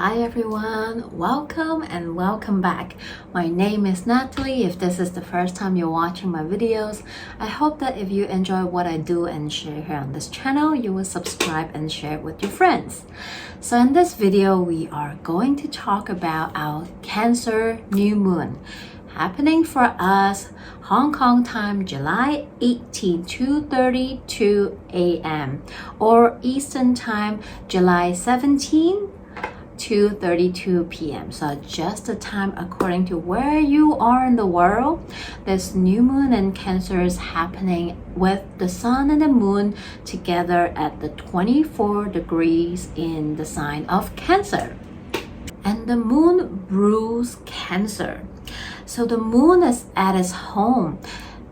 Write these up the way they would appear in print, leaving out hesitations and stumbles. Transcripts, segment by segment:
Hi everyone, welcome and welcome back. My name is Natalie. If this is the first time you're watching my videos, I hope that if you enjoy what I do and share here on this channel, you will subscribe and share it with your friends. So in this video, we are going to talk about our Cancer new moon happening for us Hong Kong time July 18, 2:32 a.m. or Eastern time July 17, 2:32 p.m. So just the time according to where you are in the world. This new moon in Cancer is happening with the sun and the moon together at the 24 degrees in the sign of Cancer. And the moon rules Cancer. So the moon is at its home.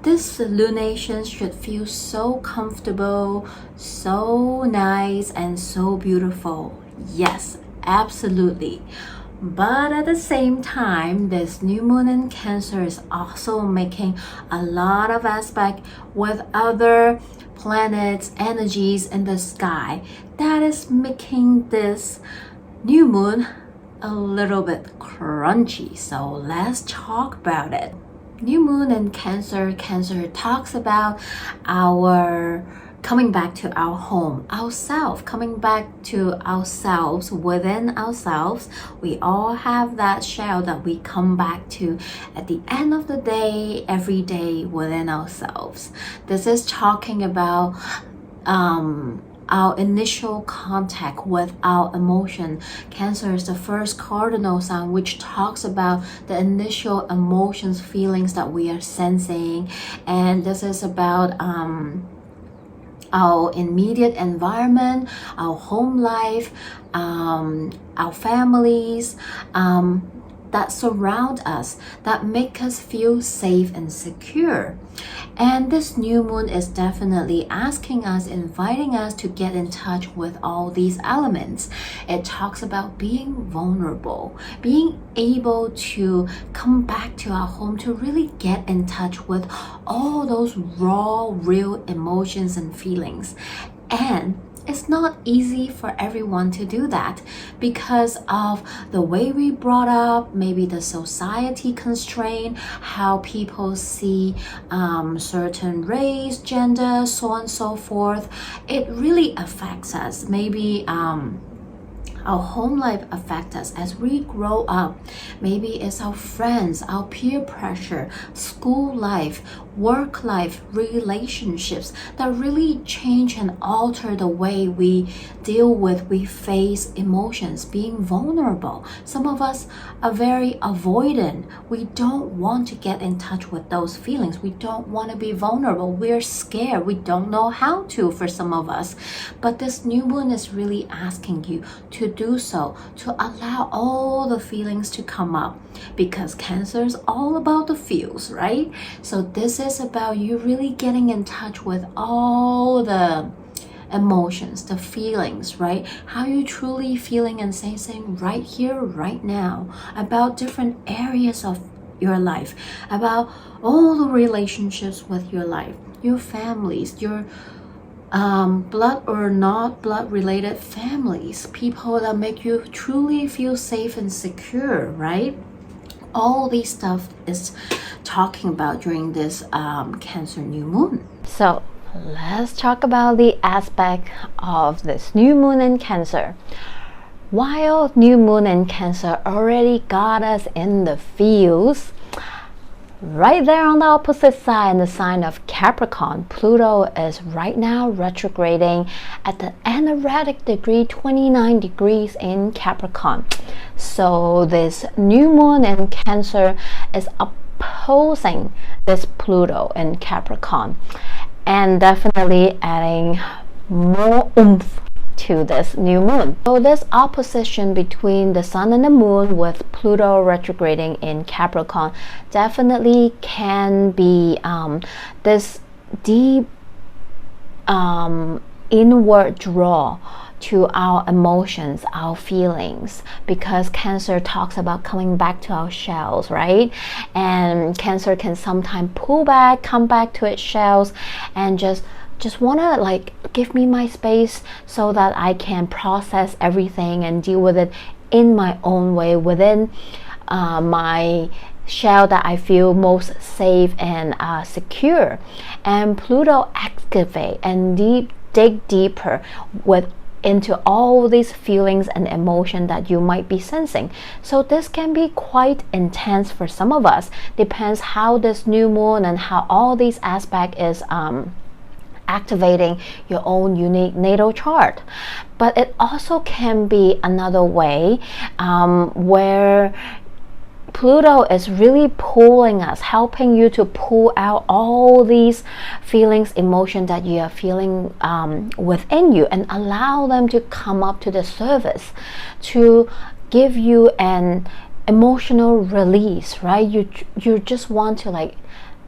This lunation should feel so comfortable, so nice, and so beautiful. Yes, absolutely. But at the same time, this new moon in Cancer is also making a lot of aspect with other planets, energies in the sky that is making this new moon a little bit crunchy. So let's talk about it. New moon in Cancer. Cancer talks about our coming back to our home, ourselves, coming back to ourselves, within ourselves. We all have that shell that we come back to at the end of the day, every day within ourselves. This is talking about our initial contact with our emotion. Cancer is the first cardinal sign which talks about the initial emotions, feelings that we are sensing, and this is about our immediate environment, our home life, our families that surround us, that make us feel safe and secure. And this new moon is definitely asking us, inviting us to get in touch with all these elements. It talks about being vulnerable, being able to come back to our home, to really get in touch with all those raw, real emotions and feelings. And it's not easy for everyone to do that because of the way we brought up, maybe the society constraint, how people see certain race, gender, so on and so forth. It really affects us. Maybe our home life affects us as we grow up. Maybe it's our friends, our peer pressure, school life, work life, relationships that really change and alter the way we deal with, we face emotions, being vulnerable. Some of us are very avoidant. We don't want to get in touch with those feelings. We don't want to be vulnerable. We're scared. We don't know how to, for some of us. But this new moon is really asking you to do so, to allow all the feelings to come up, because Cancer is all about the feels, right? So this is about you really getting in touch with all the emotions, the feelings, right? How you truly feeling and sensing right here, right now, about different areas of your life, about all the relationships with your life, your families, your blood or not blood related families, people that make you truly feel safe and secure, right? All these stuff is talking about during this Cancer new moon. So let's talk about the aspect of this new moon in Cancer. While new moon in Cancer already got us in the feels, right there on the opposite side in the sign of Capricorn, Pluto is right now retrograding at the anaretic degree, 29 degrees in Capricorn. So this new moon in Cancer is opposing this Pluto in Capricorn and definitely adding more oomph to this new moon. So this opposition between the sun and the moon with Pluto retrograding in Capricorn definitely can be this deep inward draw to our emotions, our feelings, because Cancer talks about coming back to our shells, right? And Cancer can sometimes pull back, come back to its shells, and just want to like give me my space so that I can process everything and deal with it in my own way, within my shell that I feel most safe and secure. And Pluto activate and dig deeper into all these feelings and emotion that you might be sensing. So this can be quite intense for some of us. Depends how this new moon and how all these aspect is activating your own unique natal chart. But it also can be another way where Pluto is really pulling us, helping you to pull out all these feelings, emotions that you are feeling within you, and allow them to come up to the surface to give you an emotional release, right? You just want to like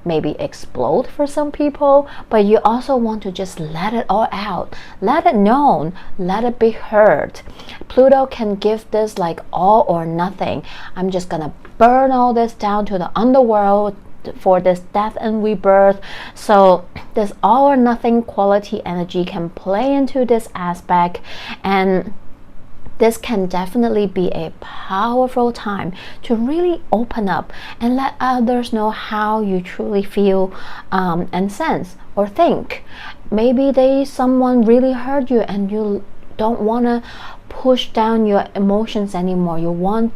maybe explode for some people, but you also want to just let it all out, let it known, let it be heard. Pluto can give this like all or nothing. I'm just gonna burn all this down to the underworld for this death and rebirth. So this all or nothing quality energy can play into this aspect, and this can definitely be a powerful time to really open up and let others know how you truly feel and sense or think. Maybe someone really hurt you and you don't want to push down your emotions anymore. You want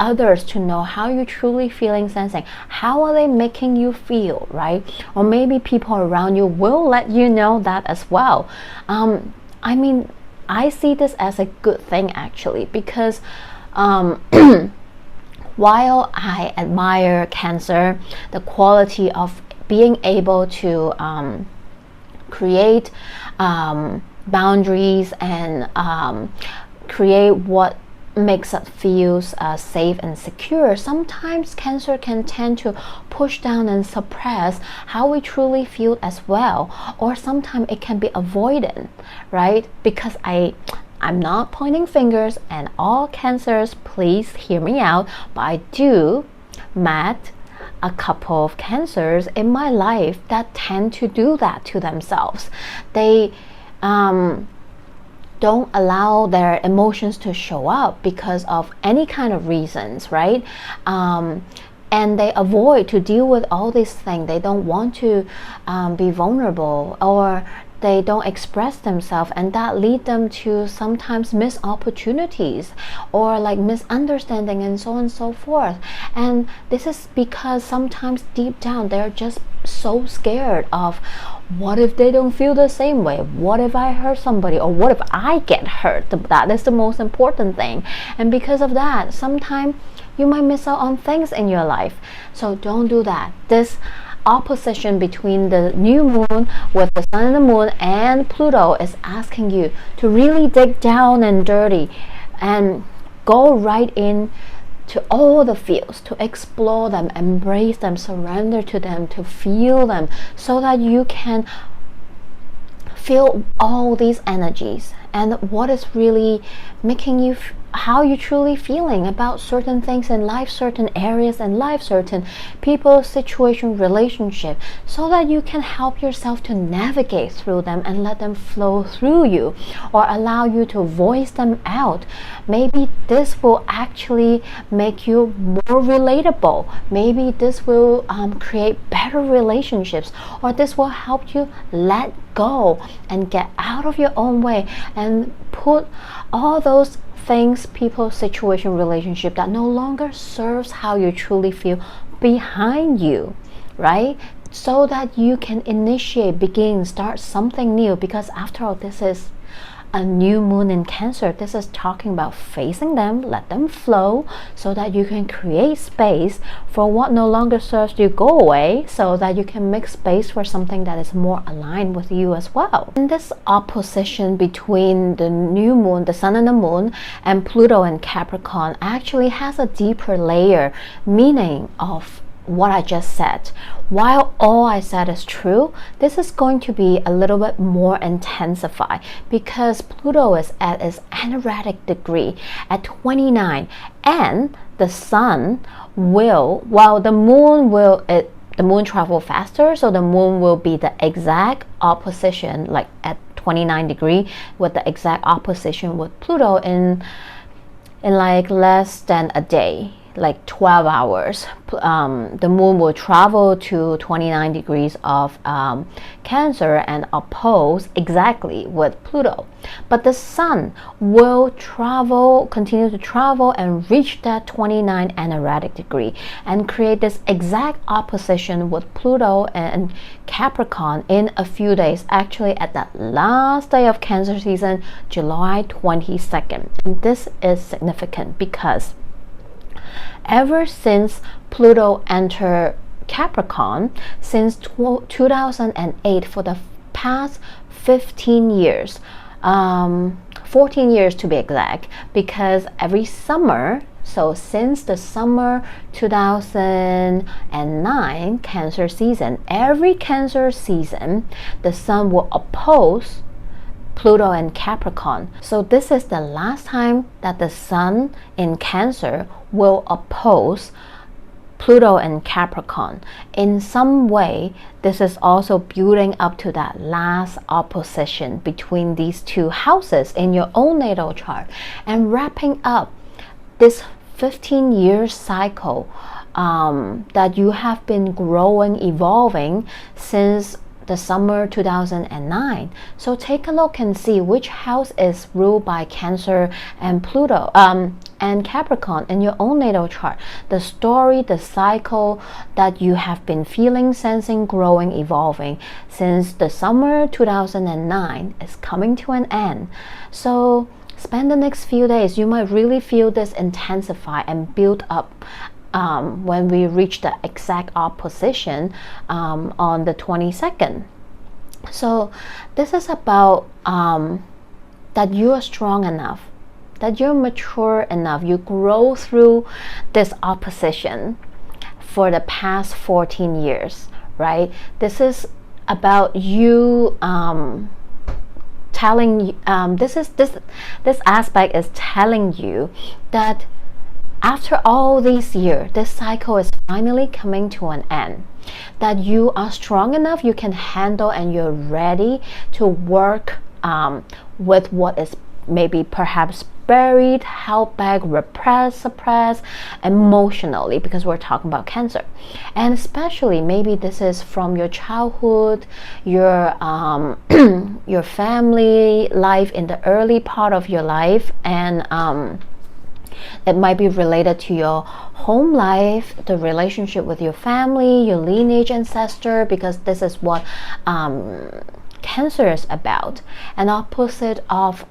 others to know how you're truly feeling, sensing. How are they making you feel, right? Or maybe people around you will let you know that as well. I mean, I see this as a good thing actually, because while I admire Cancer, the quality of being able to create boundaries and create what makes us feel safe and secure, sometimes Cancer can tend to push down and suppress how we truly feel as well, or sometimes it can be avoided, right? Because I'm not pointing fingers, and all Cancers, please hear me out, but I do met a couple of Cancers in my life that tend to do that to themselves. They don't allow their emotions to show up because of any kind of reasons, right? And they avoid to deal with all these things. They don't want to be vulnerable, or they don't express themselves, and that lead them to sometimes miss opportunities or like misunderstanding and so on and so forth. And this is because sometimes deep down they're just so scared of, what if they don't feel the same way? What if I hurt somebody? Or what if I get hurt? That is the most important thing. And because of that, sometimes you might miss out on things in your life. So don't do that. This opposition between the new moon with the sun and the moon and Pluto is asking you to really dig down and dirty and go right in to all the feels, to explore them, embrace them, surrender to them, to feel them, so that you can feel all these energies and what is really making you how you're truly feeling about certain things in life, certain areas in life, certain people, situation, relationship, so that you can help yourself to navigate through them and let them flow through you, or allow you to voice them out. Maybe this will actually make you more relatable. Maybe this will create better relationships, or this will help you let go and get out of your own way and put all those things, people, situation, relationship that no longer serves how you truly feel behind you, right? So that you can initiate, begin, start something new. Because after all, this is a new moon in Cancer. This is talking about facing them, let them flow, so that you can create space for what no longer serves you, go away, so that you can make space for something that is more aligned with you as well. And this opposition between the new moon, the sun and the moon, and Pluto and Capricorn actually has a deeper layer meaning of what I just said. While all I said is true, this is going to be a little bit more intensified, because Pluto is at its energetic degree at 29, and the sun will, while the moon will, the moon travel faster, so the moon will be the exact opposition, like at 29 degree, with the exact opposition with Pluto in like less than a day, like 12 hours, the moon will travel to 29 degrees of Cancer and oppose exactly with Pluto. But the sun will continue to travel and reach that 29 anaretic degree and create this exact opposition with Pluto and Capricorn in a few days, actually at that last day of Cancer season, July 22nd. And this is significant because ever since Pluto entered Capricorn, since 2008, for the past 15 years, 14 years to be exact, because every summer, so since the summer 2009 Cancer season, every Cancer season, the sun will oppose Pluto and Capricorn. So this is the last time that the sun in Cancer will oppose Pluto and Capricorn. In some way, this is also building up to that last opposition between these two houses in your own natal chart and wrapping up this 15-year cycle that you have been growing, evolving since the summer 2009. So take a look and see which house is ruled by Cancer and Pluto and Capricorn in your own natal chart. The story, the cycle that you have been feeling, sensing, growing, evolving since the summer 2009 is coming to an end. So spend the next few days. You might really feel this intensify and build up when we reach the exact opposition on the 22nd. So this is about that you are strong enough, that you're mature enough, you grow through this opposition for the past 14 years, right? This is about you telling this aspect is telling you that after all these years, this cycle is finally coming to an end. That you are strong enough, you can handle, and you're ready to work with what is maybe perhaps buried, held back, repressed, suppressed emotionally, because we're talking about Cancer. And especially maybe this is from your childhood, your your family life in the early part of your life, and it might be related to your home life, the relationship with your family, your lineage, ancestor, because this is what Cancer is about. An opposite of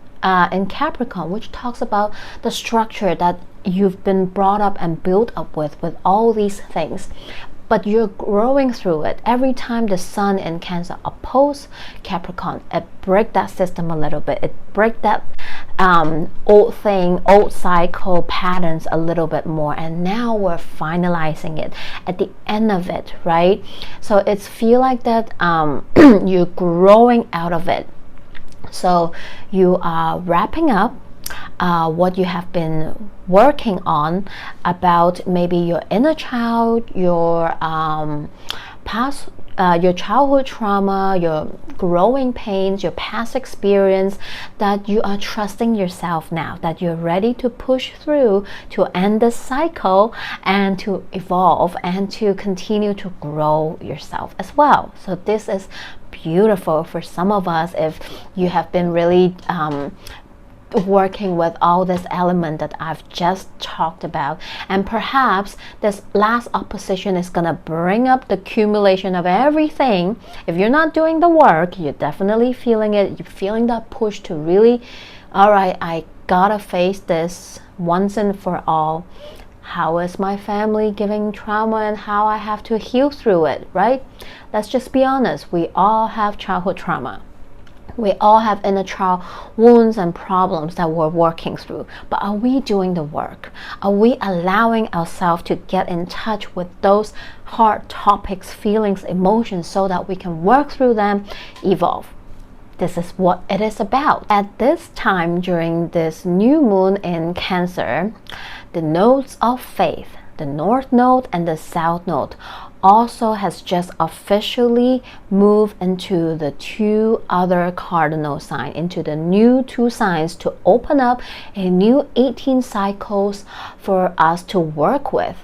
in Capricorn, which talks about the structure that you've been brought up and built up with all these things. But you're growing through it. Every time the sun in Cancer oppose Capricorn, it break that system a little bit. It break that old cycle patterns a little bit more, and now we're finalizing it at the end of it, right? So it's feel like that you're growing out of it. So you are wrapping up what you have been working on about maybe your inner child, your past, your childhood trauma, your growing pains, your past experience, that you are trusting yourself now, that you're ready to push through to end the cycle and to evolve and to continue to grow yourself as well. So this is beautiful for some of us if you have been really working with all this element that I've just talked about, and perhaps this last opposition is gonna bring up the accumulation of everything. If you're not doing the work, you're definitely feeling it. You're feeling that push to really, all right, I gotta face this once and for all. How is my family giving trauma and how I have to heal through it, right? Let's just be honest, we all have childhood trauma. We all have inner child wounds and problems that we're working through. But are we doing the work? Are we allowing ourselves to get in touch with those hard topics, feelings, emotions, so that we can work through them, evolve? This is what it is about. At this time, during this new moon in Cancer, the nodes of faith, the North Node and the South Node, also has just officially moved into the 2 other cardinal signs, into the new 2 signs, to open up a new 18 cycles for us to work with.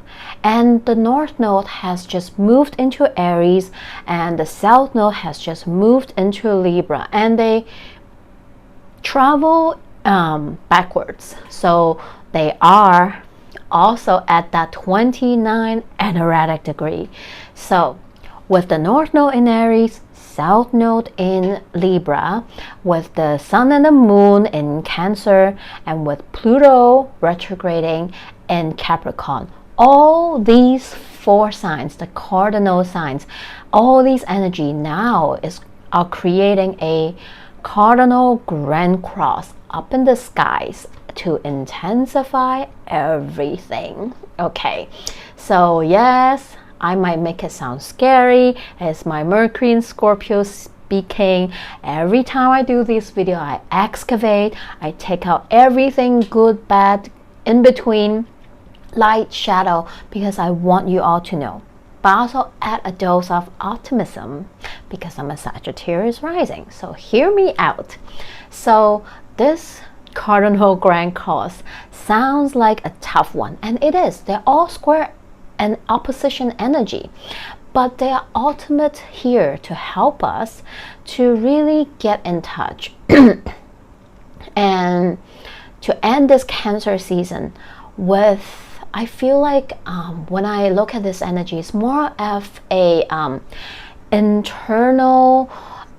And the North Node has just moved into Aries, and the South Node has just moved into Libra, and they travel backwards. So they are also at that 29 energetic degree. So with the North Node in Aries, South Node in Libra, with the Sun and the Moon in Cancer, and with Pluto retrograding in Capricorn, all these 4 signs, the cardinal signs, all these energy now are creating a cardinal grand cross up in the skies to intensify everything. Okay, so yes, I might make it sound scary. It's my Mercury in Scorpio speaking. Every time I do this video, I excavate, I take out everything good, bad, in between, light, shadow, because I want you all to know. But also add a dose of optimism because I'm a Sagittarius rising. So hear me out. So this cardinal grand cross sounds like a tough one, and it is. They're all square and opposition energy, but they are ultimate here to help us to really get in touch and to end this Cancer season with, I feel like when I look at this energy, it's more of a internal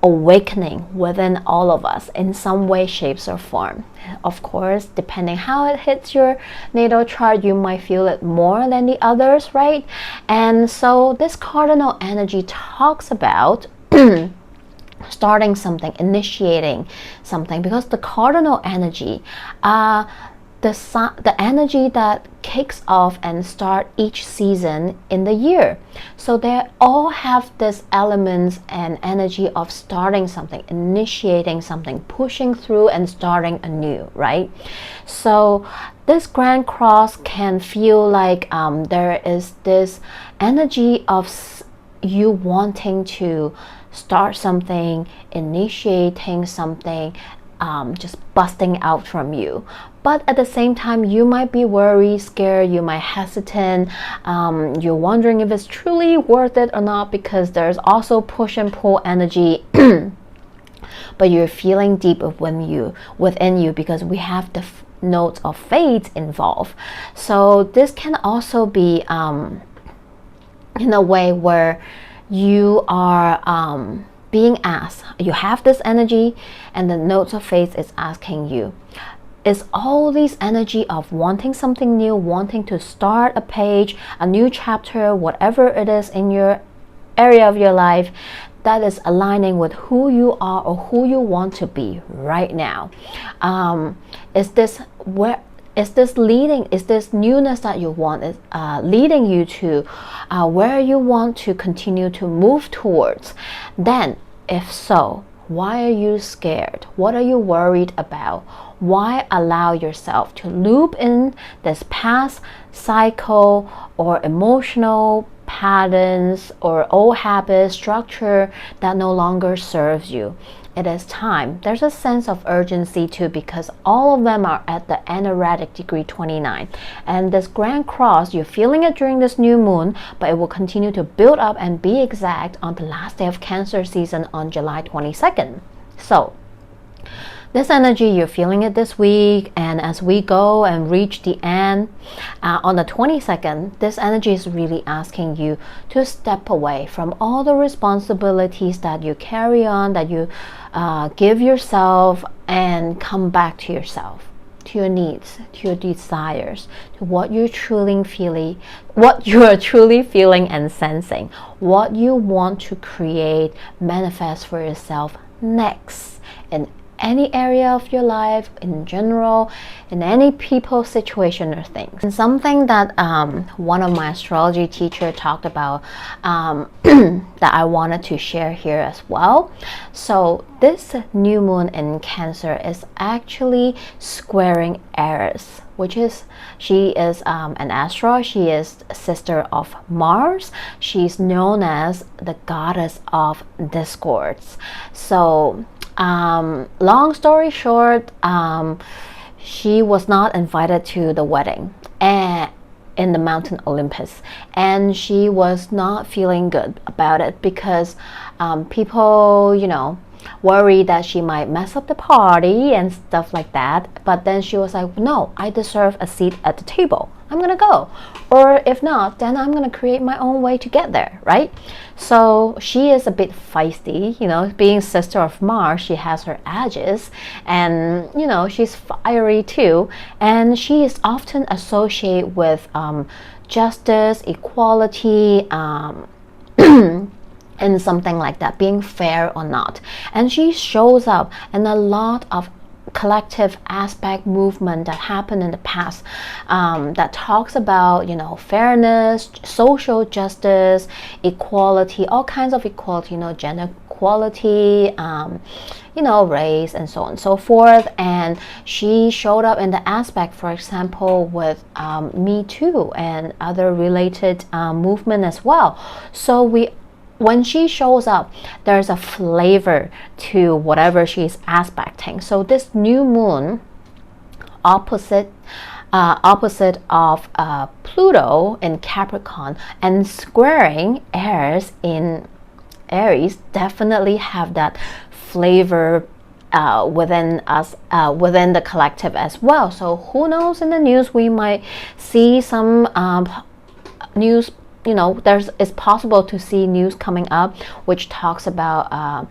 awakening within all of us in some way, shapes, or form. Of course, depending how it hits your natal chart, you might feel it more than the others, right? And so this cardinal energy talks about starting something, initiating something, because the cardinal energy, the energy that kicks off and start each season in the year. So they all have this elements and energy of starting something, initiating something, pushing through and starting anew, right? So this grand cross can feel like there is this energy of you wanting to start something, initiating something, just busting out from you. But at the same time, you might be worried, scared, you might hesitant, you're wondering if it's truly worth it or not, because there's also push and pull energy but you're feeling deep within you because we have the notes of fate involved. So this can also be in a way where you are being asked, you have this energy and the notes of fate is asking you, is all this energy of wanting something new, wanting to start a page, a new chapter, whatever it is in your area of your life, that is aligning with who you are or who you want to be right now? Is this newness that you want is leading you to where you want to continue to move towards? Then, if so, why are you scared? What are you worried about? Why allow yourself to loop in this past cycle or emotional patterns or old habits, structure that no longer serves you? It is time. There's a sense of urgency too, because all of them are at the energetic degree 29. And this grand cross, you're feeling it during this new moon, but it will continue to build up and be exact on the last day of Cancer season on July 22nd. So this energy, you're feeling it this week, and as we go and reach the end on the 22nd, this energy is really asking you to step away from all the responsibilities that you carry on, that you give yourself, and come back to yourself, to your needs, to your desires, to what you're truly feeling, and sensing, what you want to create, manifest for yourself next in any area of your life in general, in any people, situation, or things. And something that one of my astrology teacher talked about that I wanted to share here as well. So this new moon in Cancer is actually squaring Aries, which is, she is an astrologer. She is sister of Mars. She's known as the goddess of discords. So long story short, she was not invited to the wedding in the mountain Olympus, and she was not feeling good about it because people, you know, worried that she might mess up the party and stuff like that. But then she was like, no, I deserve a seat at the table. I'm gonna go. Or if not, then I'm gonna create my own way to get there, right? So she is a bit feisty, you know, being sister of Mars, she has her edges, and you know, she's fiery too, and she is often associated with justice, equality, and something like that, being fair or not. And she shows up in a lot of collective aspect movement that happened in the past, that talks about, you know, fairness, social justice, equality, all kinds of equality, you know, gender equality, you know, race, and so on and so forth. And she showed up in the aspect, for example, with Me Too and other related movement as well. So when she shows up, there's a flavor to whatever she's aspecting. So this new moon, opposite of Pluto in Capricorn and squaring Aries in Aries, definitely have that flavor within us, within the collective as well. So who knows, in the news we might see some news, you know, it's possible to see news coming up which talks about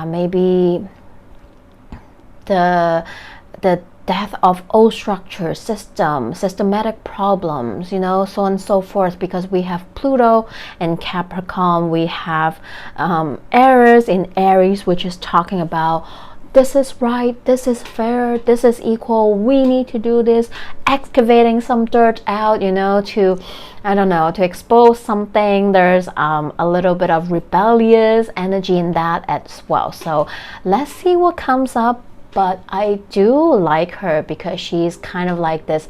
maybe the death of old structure, systematic problems, you know, so on and so forth, because we have Pluto in Capricorn, we have Aries in Aries, which is talking about this is right, this is fair, this is equal, we need to do this, excavating some dirt out, you know, to, I don't know, to expose something. There's a little bit of rebellious energy in that as well. So let's see what comes up. But I do like her because she's kind of like this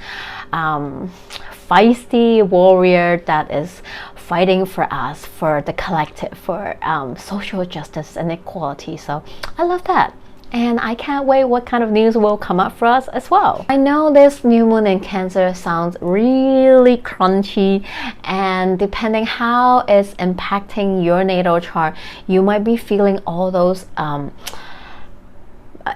feisty warrior that is fighting for us, for the collective, for social justice and equality. So I love that. And I can't wait what kind of news will come up for us as well. I know this new moon in Cancer sounds really crunchy, and depending how it's impacting your natal chart, you might be feeling all those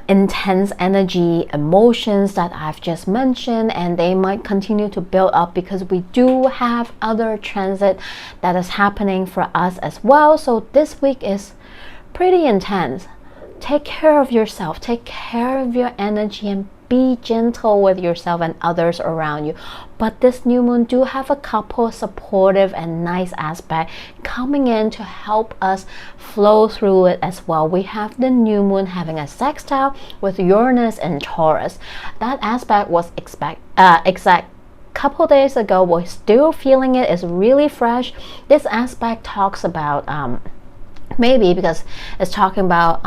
intense energy, emotions that I've just mentioned, and they might continue to build up because we do have other transit that is happening for us as well. So this week is pretty intense. Take care of yourself, take care of your energy, and be gentle with yourself and others around you. But this new moon do have a couple supportive and nice aspects coming in to help us flow through it as well. We have the new moon having a sextile with Uranus and Taurus. That aspect was exact couple days ago. We're still feeling it. It's really fresh. This aspect talks about maybe because it's talking about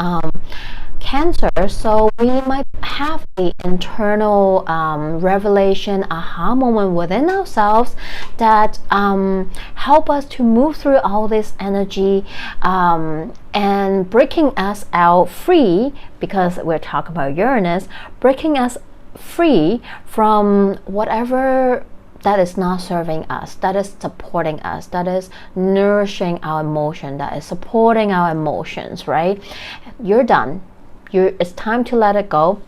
Cancer, so we might have the internal revelation, aha moment within ourselves that help us to move through all this energy and breaking us out free, because we're talking about Uranus, breaking us free from whatever that is not serving us, that is supporting us, that is nourishing our emotion, that is supporting our emotions, right? You're done. It's time to let it go.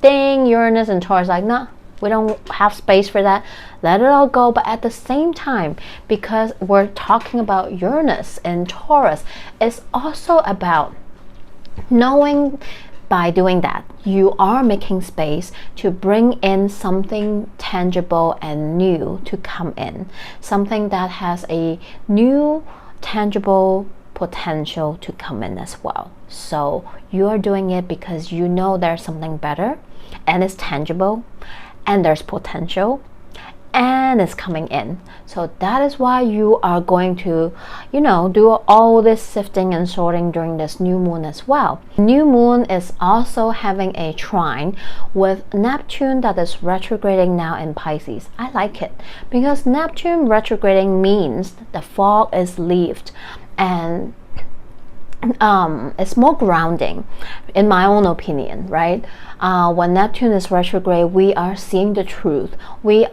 Ding, Uranus and Taurus like, nah, we don't have space for that. Let it all go. But at the same time, because we're talking about Uranus and Taurus, it's also about knowing by doing that, you are making space to bring in something tangible and new to come in. Something that has a new, tangible potential to come in as well. So you are doing it because you know there's something better and it's tangible and there's potential and it's coming in. So that is why you are going to, do all this sifting and sorting during this new moon as well. New moon is also having a trine with Neptune that is retrograding now in Pisces. I like it because Neptune retrograding means the fog is lifted and it's more grounding, in my own opinion, right? When Neptune is retrograde, we are seeing the truth. We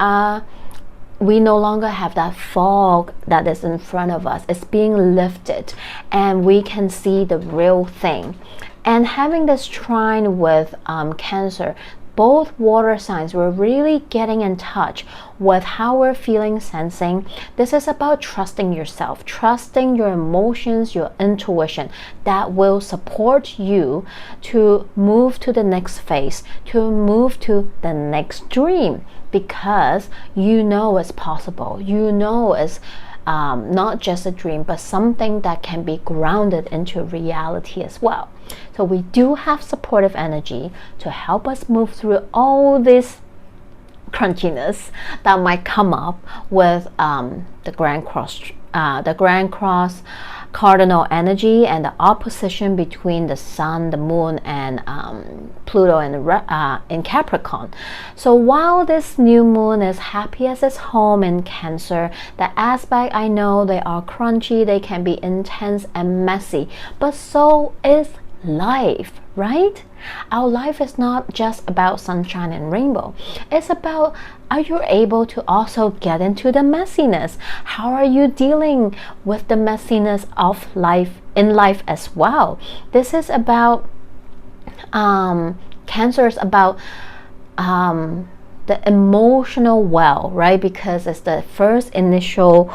no longer have that fog that is in front of us. It's being lifted and we can see the real thing. And having this trine with Cancer, both water signs, we're really getting in touch with how we're feeling, sensing. This is about trusting yourself, trusting your emotions, your intuition that will support you to move to the next phase, to move to the next dream, because you know it's possible. You know it's not just a dream, but something that can be grounded into reality as well. So we do have supportive energy to help us move through all this crunchiness that might come up with the Grand Cross cardinal energy and the opposition between the Sun, the Moon, and Pluto in Capricorn. So while this new moon is happy as its home in Cancer, the aspect, I know they are crunchy, they can be intense and messy, but so is life, right? Our life is not just about sunshine and rainbow. It's about, are you able to also get into the messiness? How are you dealing with the messiness of life in life as well? This is about Cancer is about the emotional well, right? Because it's the first initial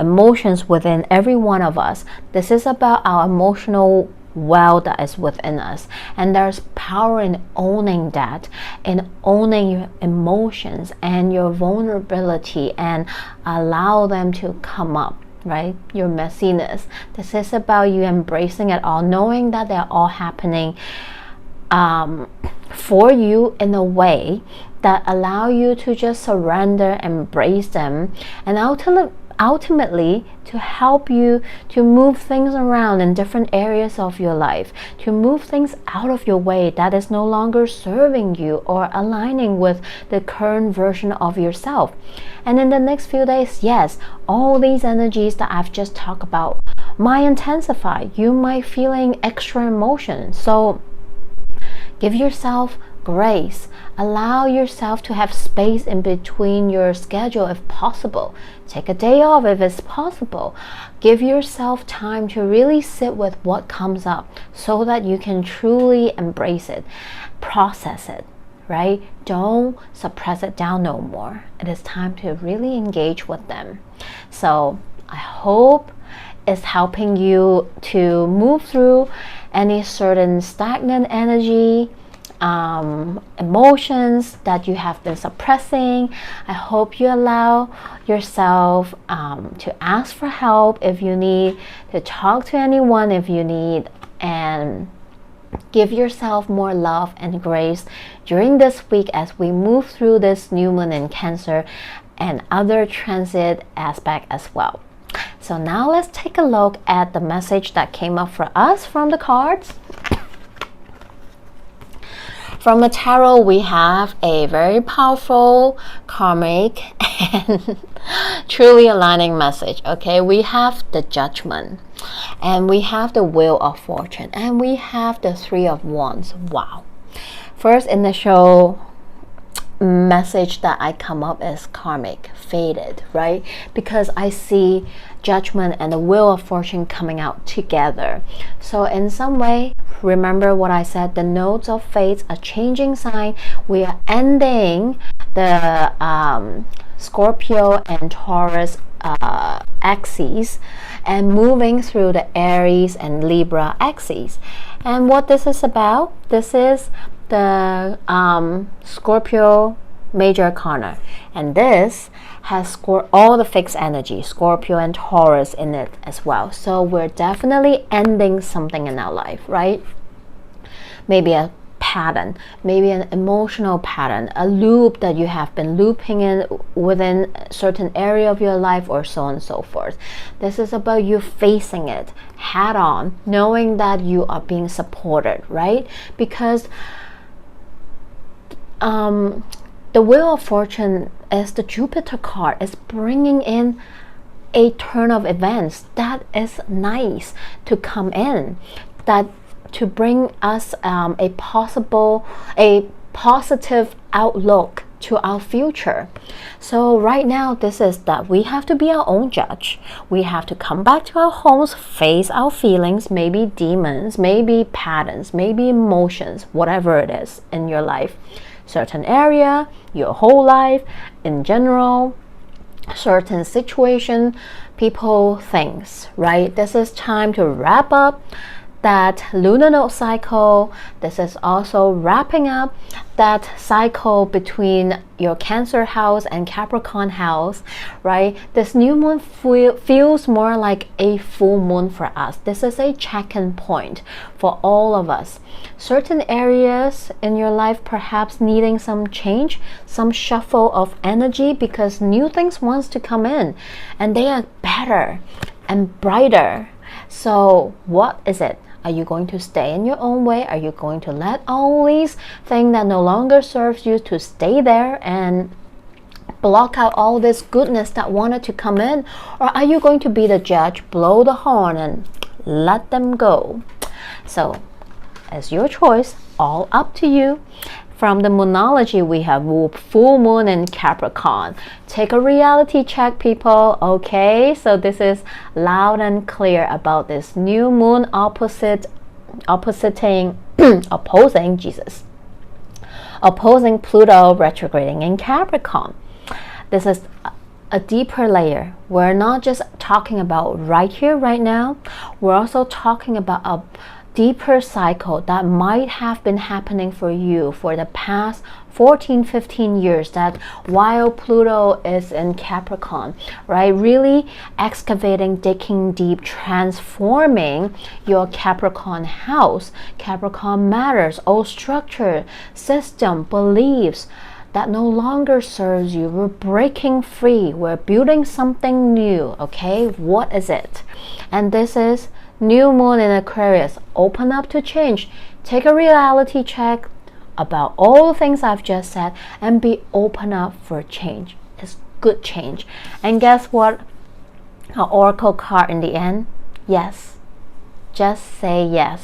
emotions within every one of us. This is about our emotional well that is within us, and there's power in owning that, in owning your emotions and your vulnerability and allow them to come up, right? Your messiness. This is about you embracing it all, knowing that they're all happening for you in a way that allow you to just surrender, embrace them, and ultimately to help you to move things around in different areas of your life, to move things out of your way that is no longer serving you or aligning with the current version of yourself. And in the next few days, yes, all these energies that I've just talked about might intensify. You might feeling extra emotion. So give yourself grace. Allow yourself to have space in between your schedule if possible. Take a day off if it's possible. Give yourself time to really sit with what comes up so that you can truly embrace it, process it, right? Don't suppress it down no more. It is time to really engage with them. So I hope it's helping you to move through any certain stagnant energy, emotions that you have been suppressing. I hope you allow yourself to ask for help if you need, to talk to anyone if you need, and give yourself more love and grace during this week as we move through this new moon in Cancer and other transit aspect as well. So now let's take a look at the message that came up for us from the cards. From the tarot, we have a very powerful, karmic, and truly aligning message. Okay, we have the Judgment, and we have the Wheel of Fortune, and we have the Three of Wands. Wow. First initial message that I come up is karmic, fated, right? Because I see Judgment and the Wheel of Fortune coming out together. So in some way, remember what I said, the nodes of fates, a changing sign. We are ending the Scorpio and Taurus axes and moving through the Aries and Libra axes. And what this is about, this is the Scorpio major arcana, and this has all the fixed energy, Scorpio and Taurus in it as well. So we're definitely ending something in our life, right? Maybe a pattern, maybe an emotional pattern, a loop that you have been looping in within a certain area of your life, or so on and so forth. This is about you facing it head on, knowing that you are being supported, right? Because the Wheel of Fortune is the Jupiter card, is bringing in a turn of events that is nice to come in, that to bring us a positive outlook to our future. So right now, this is that we have to be our own judge. We have to come back to our homes, face our feelings, maybe demons, maybe patterns, maybe emotions, whatever it is in your life, certain area, your whole life in general, certain situation, people, things, right? This is time to wrap up that lunar node cycle. This is also wrapping up that cycle between your Cancer house and Capricorn house, right? This new moon feels more like a full moon for us. This is a check-in point for all of us. Certain areas in your life perhaps needing some change, some shuffle of energy, because new things wants to come in and they are better and brighter. So what is it? Are you going to stay in your own way? Are you going to let all these things that no longer serves you to stay there and block out all this goodness that wanted to come in? Or are you going to be the judge, blow the horn and let them go? So it's your choice, all up to you. From the Moonology, we have full moon in Capricorn. Take a reality check, people. Okay, so this is loud and clear about this new moon opposing Pluto retrograding in Capricorn. This is a deeper layer. We're not just talking about right here, right now. We're also talking about a deeper cycle that might have been happening for you for the past 14-15 years, that while Pluto is in Capricorn, right, really excavating, digging deep, transforming your Capricorn house. Capricorn matters, old structure, system, beliefs that no longer serves you. We're breaking free, we're building something new. Okay, what is it? And this is new moon in Aquarius. Open up to change. Take a reality check about all the things I've just said and be open up for change. It's good change. And guess what? An oracle card in the end. Yes. Just say yes.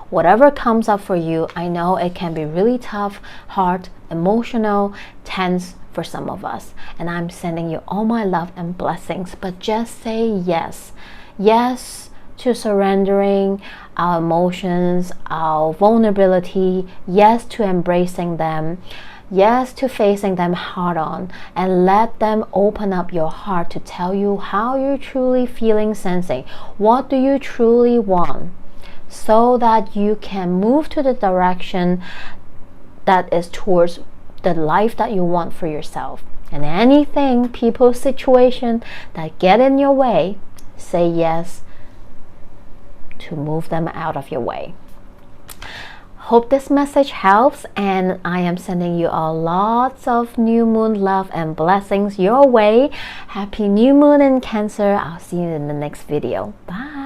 Whatever comes up for you, I know it can be really tough, hard, emotional, tense for some of us. And I'm sending you all my love and blessings. But just say yes. Yes to surrendering our emotions, our vulnerability. Yes to embracing them. Yes to facing them hard on, and let them open up your heart to tell you how you're truly feeling, sensing. What do you truly want? So that you can move to the direction that is towards the life that you want for yourself. And anything, people, situation that get in your way, say yes to move them out of your way. Hope this message helps, and I am sending you all lots of new moon love and blessings your way. Happy new moon in Cancer. I'll see you in the next video. Bye.